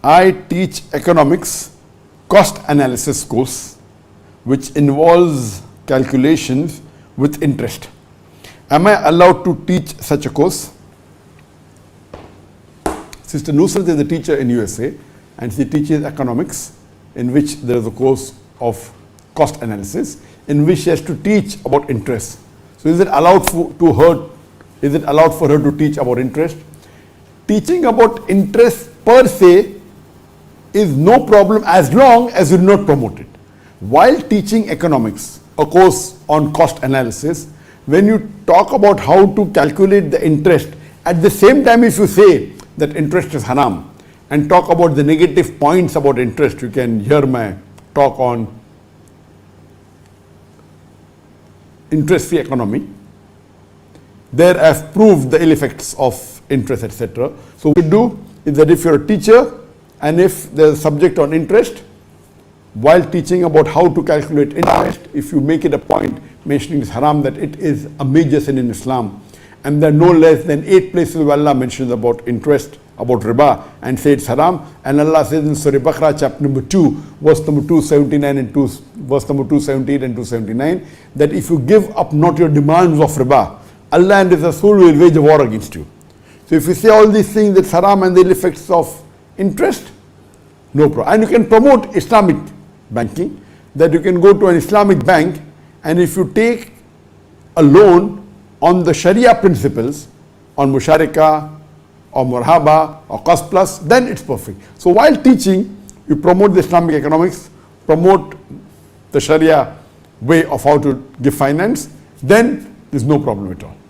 I teach economics cost analysis course which involves calculations with interest. Am I allowed to teach such a course? Sister Nusrat is a teacher in USA and she teaches economics in which there is a course of cost analysis in which she has to teach about interest. So is it allowed for her to teach about interest? Teaching about interest per se is no problem as long as you do not promote it. While teaching economics, a course on cost analysis, when you talk about how to calculate the interest, at the same time if you say that interest is haram and talk about the negative points about interest, you can hear my talk on interest-free economy. There I have proved the ill effects of interest, etc. So what you do is that if you are a teacher and if there is a subject on interest, while teaching about how to calculate interest, if you make it a point mentioning it's haram, that it is a major sin in Islam, and there are no less than 8 places where Allah mentions about interest, about riba, and say it's haram. And Allah says in Surah Baqarah chapter number 2, verse number 279 and verse number 278 and 279, that if you give up not your demands of riba, Allah and His Rasul will wage a war against you. So if you say all these things, that's haram and the ill effects of interest, no problem. And you can promote Islamic banking, that you can go to an Islamic bank and if you take a loan on the Sharia principles, on Musharika or Murhaba or Cost Plus, then it's perfect. So while teaching, you promote the Islamic economics, promote the Sharia way of how to give finance, then there's no problem at all.